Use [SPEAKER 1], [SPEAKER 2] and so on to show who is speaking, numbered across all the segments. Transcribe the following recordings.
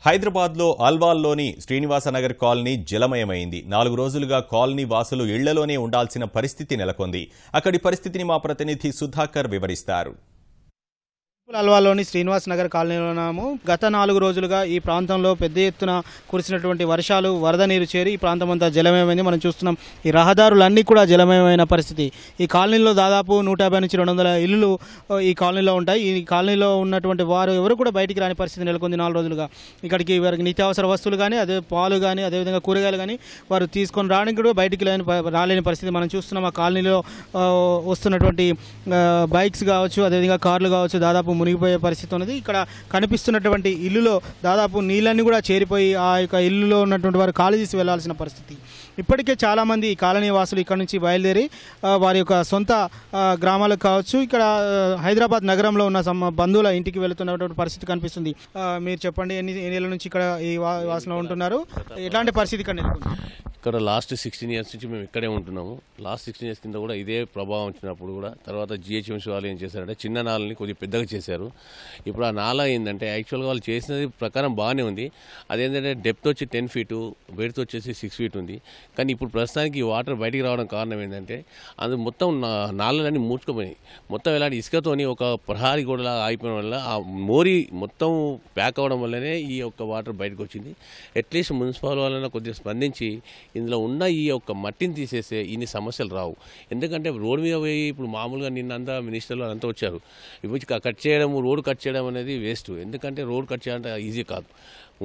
[SPEAKER 1] హైదరాబాద్లో అల్వాల్లోని శ్రీనివాసనగర్ కాలనీ జలమయమైంది. 4 రోజులుగా కాలనీ వాసులు ఇళ్లలోనే ఉండాల్సిన పరిస్థితి నెలకొంది. అక్కడి పరిస్థితిని మా ప్రతినిధి సుధాకర్ వివరిస్తారు.
[SPEAKER 2] అల్వాల్లోని శ్రీనివాస్ నగర్ కాలనీలో ఉన్నాము. గత 4 రోజులుగా ఈ ప్రాంతంలో పెద్ద ఎత్తున కురిసినటువంటి వర్షాలు వరద నీరు చేరి ఈ ప్రాంతం అంతా జలమయమైంది. మనం చూస్తున్నాం ఈ రహదారులన్నీ కూడా జలమయమైన పరిస్థితి. ఈ కాలనీలో దాదాపు 150 నుంచి 200 ఇల్లులు ఈ కాలనీలో ఉంటాయి. ఈ కాలనీలో ఉన్నటువంటి వారు ఎవరు కూడా బయటికి రాని పరిస్థితి నెలకొంది 4 రోజులుగా. ఇక్కడికి వారికి నిత్యావసర వస్తువులు కానీ, అదే పాలు కానీ, అదేవిధంగా కూరగాయలు కానీ వారు తీసుకొని రావడానికి కూడా బయటికి రాలేని పరిస్థితి మనం చూస్తున్నాం. ఆ కాలనీలో వస్తున్నటువంటి బైక్స్ కావచ్చు, అదేవిధంగా కార్లు కావచ్చు, దాదాపు మునిగిపోయే పరిస్థితి ఉన్నది. ఇక్కడ కనిపిస్తున్నటువంటి ఇల్లులో దాదాపు నీళ్ళన్నీ కూడా చేరిపోయి ఆ యొక్క ఇల్లులో ఉన్నటువంటి వారు ఖాళీ చేసి వెళ్లాల్సిన పరిస్థితి. ఇప్పటికే చాలామంది కాలనీ వాసులు ఇక్కడ నుంచి బయలుదేరి వారి యొక్క సొంత గ్రామాలకు కావచ్చు, ఇక్కడ హైదరాబాద్ నగరంలో ఉన్న బంధువుల ఇంటికి వెళుతున్నటువంటి పరిస్థితి కనిపిస్తుంది. మీరు చెప్పండి, ఎన్ని ఏళ్ళ నుంచి ఇక్కడ ఈ వాసులో ఉంటున్నారు? ఎలాంటి పరిస్థితి ఇక్కడ నెలకొంది?
[SPEAKER 3] ఇక్కడ లాస్ట్ 16 ఇయర్స్ నుంచి మేము ఇక్కడే ఉంటున్నాము. లాస్ట్ 16 ఇయర్స్ కింద కూడా ఇదే ప్రభావం వచ్చినప్పుడు కూడా తర్వాత జిహెచ్ఎంసీ వాళ్ళు ఏం చేశారంటే చిన్న నాలని కొద్దిగా పెద్దగా చేశారు. ఇప్పుడు ఆ నాల ఏంటంటే యాక్చువల్గా వాళ్ళు చేసినది ప్రకారం బాగానే ఉంది. అదేంటంటే డెప్త్ వచ్చి 10 ఫీటు, వెడ్త్ వచ్చేసి 6 ఫీట్ ఉంది. కానీ ఇప్పుడు ప్రస్తుతానికి ఈ వాటర్ బయటికి రావడం కారణం ఏంటంటే అది మొత్తం నాళ్ళన్నీ మూర్చుకుపోయినాయి. మొత్తం ఇలాంటి ఇసుకతోని ఒక ప్రహారీ గోడలా ఆగిపోవడం వల్ల ఆ మోరీ మొత్తం ప్యాక్ అవ్వడం వల్లనే ఈ యొక్క వాటర్ బయటకు వచ్చింది. అట్లీస్ట్ మున్సిపల్ వాళ్ళని కొద్దిగా స్పందించి ఇందులో ఉన్న ఈ యొక్క మట్టిని తీసేస్తే ఇన్ని సమస్యలు రావు. ఎందుకంటే రోడ్డు మీద పోయి ఇప్పుడు మామూలుగా నిన్నంతా మినిస్టర్లు అంతా వచ్చారు. ఇప్పుడు కట్ చేయడం, రోడ్డు కట్ చేయడం అనేది వేస్ట్. ఎందుకంటే రోడ్ కట్ చేయాలంటే ఈజీ కాదు.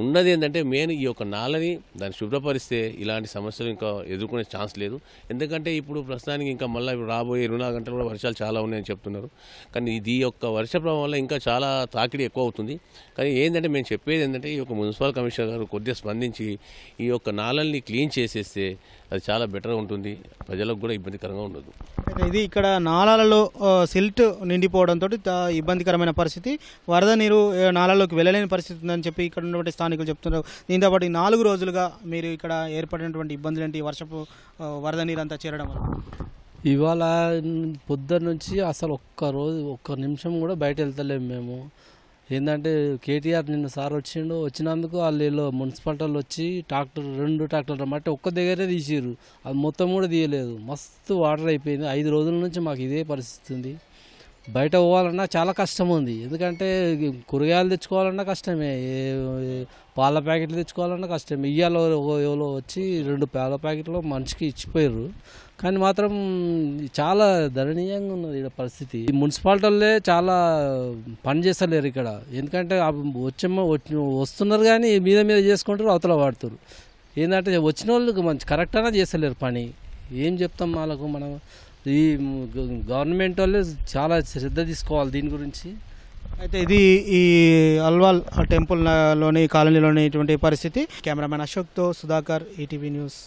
[SPEAKER 3] ఉన్నది ఏంటంటే మెయిన్ ఈ యొక్క నాలని దాన్ని శుభ్రపరిస్తే ఇలాంటి సమస్యలు ఇంకా ఎదుర్కొనే ఛాన్స్ లేదు. ఎందుకంటే ఇప్పుడు ప్రస్తుతానికి ఇంకా మళ్ళీ రాబోయే 24 గంటలు కూడా వర్షాలు చాలా ఉన్నాయని చెప్తున్నారు. కానీ ఈ యొక్క వర్ష ప్రభావం వల్ల ఇంకా చాలా తాకిడి ఎక్కువ అవుతుంది. కానీ ఏంటంటే మేము చెప్పేది ఏంటంటే ఈ యొక్క మున్సిపల్ కమిషనర్ గారు కొద్దిగా స్పందించి ఈ యొక్క నాలల్ని క్లీన్ చేసేస్తే అది చాలా బెటర్గా ఉంటుంది, ప్రజలకు కూడా ఇబ్బందికరంగా ఉండదు.
[SPEAKER 2] ఇది ఇక్కడ నాలాలలో సిల్ట్ నిండిపోవడంతో ఇబ్బందికరమైన పరిస్థితి, వరద నీరు నాలాల్లోకి వెళ్ళలేని పరిస్థితి ఉందని చెప్పి ఇక్కడ ఉన్నటువంటి స్థానికులు చెప్తున్నారు. దీంతో పాటు 4 రోజులుగా మీరు ఇక్కడ ఏర్పడినటువంటి ఇబ్బందులు ఏంటి? వర్షపు వరద నీరు అంతా చేరడం వల్ల
[SPEAKER 4] ఇవాళ పొద్దున్న నుంచి అసలు ఒక్క నిమిషం కూడా బయట వెళ్తలేము మేము. ఏంటంటే కేటీఆర్ నిన్న సార్ వచ్చినందుకు వాళ్ళు మున్సిపాలిటీ వాళ్ళు వచ్చి 2 ట్రాక్టర్ల మట్టి ఒక్క దగ్గరే తీసిర్రు. అది మొత్తం కూడా తీయలేదు. మస్తు వాటర్ అయిపోయింది. 5 రోజుల నుంచి మాకు ఇదే పరిస్థితి ఉంది. బయట పోవాలన్నా చాలా కష్టం ఉంది. ఎందుకంటే కూరగాయలు తెచ్చుకోవాలన్నా కష్టమే, పాల ప్యాకెట్లు తెచ్చుకోవాలన్నా కష్టమే. ఇయ్యాల ఎవరో వచ్చి 2 పాల ప్యాకెట్లు మనిషికి ఇచ్చిపోయారు. కానీ మాత్రం చాలా దయనీయంగా ఉన్నది ఇక్కడ పరిస్థితి. ఈ మున్సిపాలిటీలే చాలా పని చేస్తలేరు ఇక్కడ. ఎందుకంటే వస్తున్నారు కానీ మీద చేసుకుంటారు, అవతల వాడుతారు. ఏంటంటే వచ్చిన వాళ్ళకి మంచి కరెక్ట్ అయినా చేస్తలేరు పని. ఏం చెప్తాం వాళ్ళకు? మనం ఈ గవర్నమెంట్ వాళ్ళు చాలా శ్రద్ధ తీసుకోవాలి దీని గురించి.
[SPEAKER 2] అయితే ఇది ఈ అల్వాల్ టెంపుల్లోని కాలనీలోని ఇటువంటి పరిస్థితి. కెమెరామెన్ అశోక్తో సుధాకర్, ఈటీవీ న్యూస్.